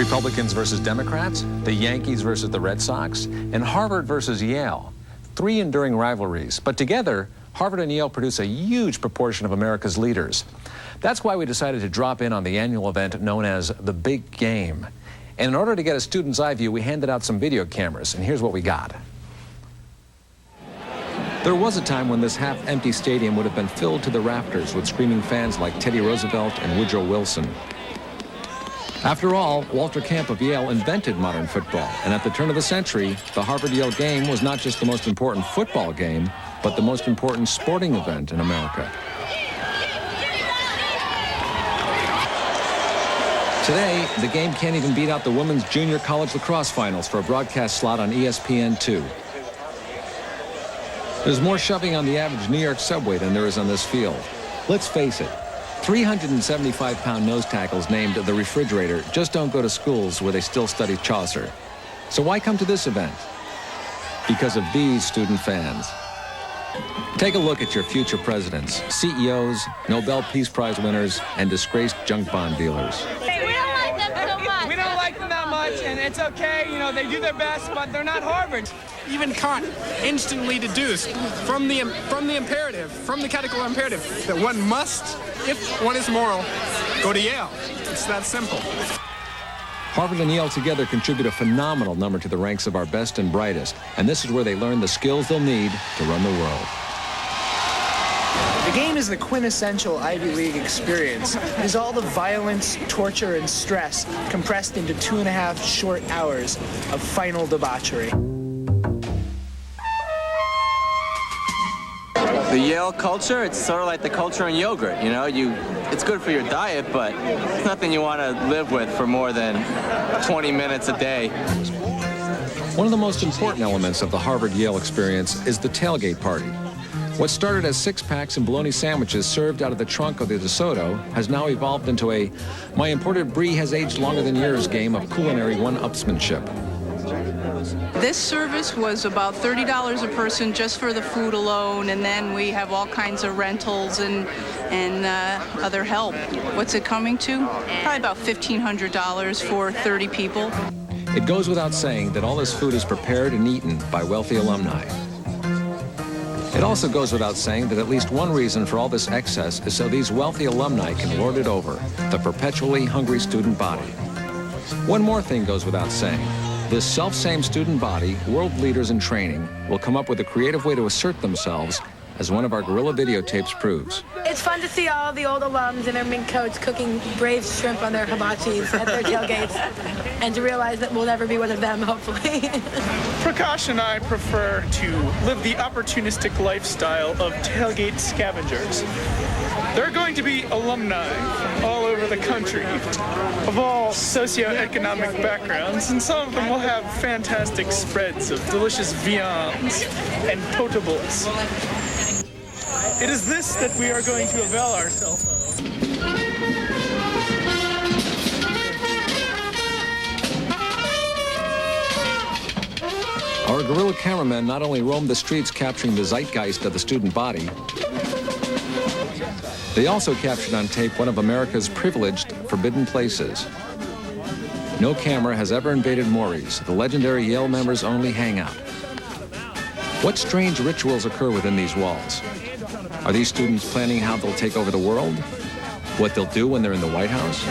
Republicans versus Democrats, the Yankees versus the Red Sox, and Harvard versus Yale. 3 enduring rivalries, but together, Harvard and Yale produce a huge proportion of America's leaders. That's why we decided to drop in on the annual event known as the Big Game. And in order to get a student's eye view, we handed out some video cameras, and here's what we got. There was a time when this half-empty stadium would have been filled to the rafters with screaming fans like Teddy Roosevelt and Woodrow Wilson. After all, Walter Camp of Yale invented modern football, and at the turn of the century, the Harvard-Yale game was not just the most important football game, but the most important sporting event in America. Today, the game can't even beat out the women's junior college lacrosse finals for a broadcast slot on ESPN2. There's more shoving on the average New York subway than there is on this field. Let's face it, 375-pound nose tackles named the refrigerator just don't go to schools where they still study Chaucer. So why come to this event? Because of these student fans. Take a look at your future presidents, CEOs, Nobel Peace Prize winners, and disgraced junk bond dealers. Hey, we don't like them so much. We don't like them that much, and it's okay. You know, they do their best, but they're not Harvard. Even Kant instantly deduced from the imperative, from the categorical imperative, that one must, if one is moral, go to Yale. It's that simple. Harvard and Yale together contribute a phenomenal number to the ranks of our best and brightest, and this is where they learn the skills they'll need to run the world. The game is the quintessential Ivy League experience. It is all the violence, torture, and stress compressed into 2.5 short hours of final debauchery. The Yale culture, it's sort of like the culture in yogurt, you know? It's good for your diet, but it's nothing you want to live with for more than 20 minutes a day. One of the most important elements of the Harvard-Yale experience is the tailgate party. What started as 6-packs and bologna sandwiches served out of the trunk of the DeSoto has now evolved into a "my imported brie has aged longer than yours" game of culinary one-upsmanship. This service was about $30 a person just for the food alone, and then we have all kinds of rentals and other help. What's it coming to? Probably about $1,500 for 30 people. It goes without saying that all this food is prepared and eaten by wealthy alumni. It also goes without saying that at least one reason for all this excess is so these wealthy alumni can lord it over, the perpetually hungry student body. One more thing goes without saying. This self-same student body, world leaders in training, will come up with a creative way to assert themselves, as one of our guerrilla videotapes proves. It's fun to see all of the old alums in their mink coats cooking brave shrimp on their hibachis at their tailgates, and to realize that we'll never be one of them, hopefully. Prakash and I prefer to live the opportunistic lifestyle of tailgate scavengers. There are going to be alumni all over the country of all socioeconomic backgrounds, and some of them will have fantastic spreads of delicious viands and potables. It is this that we are going to avail ourselves of. Our guerrilla cameramen not only roam the streets capturing the zeitgeist of the student body, they also captured on tape one of America's privileged, forbidden places. No camera has ever invaded Maury's, the legendary Yale members' only hangout. What strange rituals occur within these walls? Are these students planning how they'll take over the world? What they'll do when they're in the White House?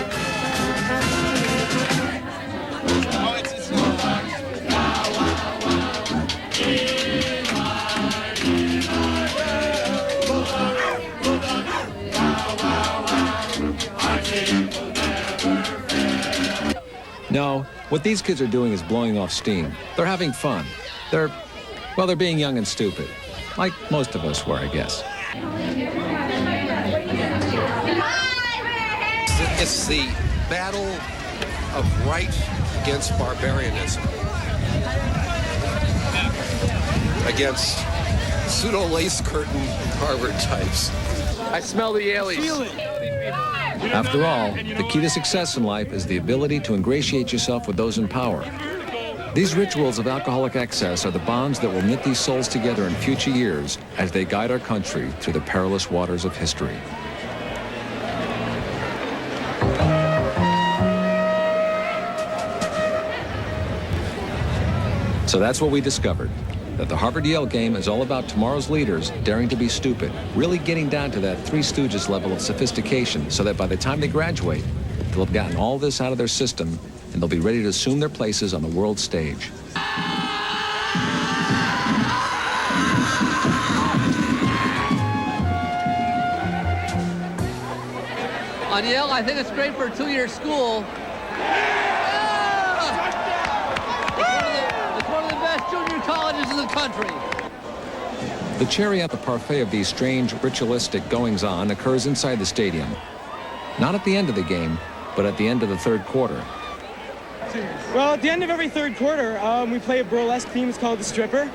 No, what these kids are doing is blowing off steam. They're having fun. They're being young and stupid. Like most of us were, I guess. It's the battle of right against barbarianism, against pseudo-lace curtain Harvard types. I smell the Yaleys. After all, the key to success in life is the ability to ingratiate yourself with those in power. These rituals of alcoholic excess are the bonds that will knit these souls together in future years as they guide our country through the perilous waters of history. So that's what we discovered, that the Harvard Yale game is all about tomorrow's leaders daring to be stupid, really getting down to that Three Stooges level of sophistication so that by the time they graduate, they'll have gotten all this out of their system and they'll be ready to assume their places on the world stage. On Yale, I think it's great for a two-year school. It's one of the best junior colleges in the country. The cherry on the parfait of these strange ritualistic goings-on occurs inside the stadium. Not at the end of the game, but at the end of the third quarter. Well, at the end of every third quarter, we play a burlesque theme. It's called The Stripper.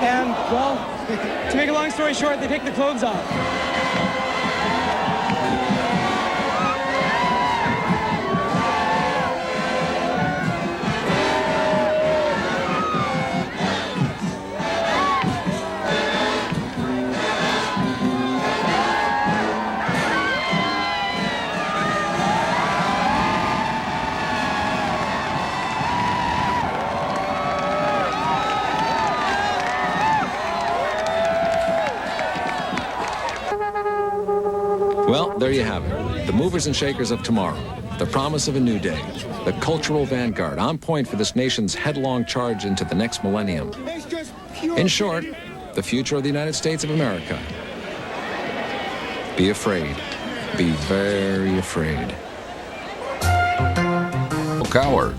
And, well, to make a long story short, they take the clothes off. Well, there you have it. The movers and shakers of tomorrow. The promise of a new day. The cultural vanguard on point for this nation's headlong charge into the next millennium. In short, the future of the United States of America. Be afraid. Be very afraid. Coward.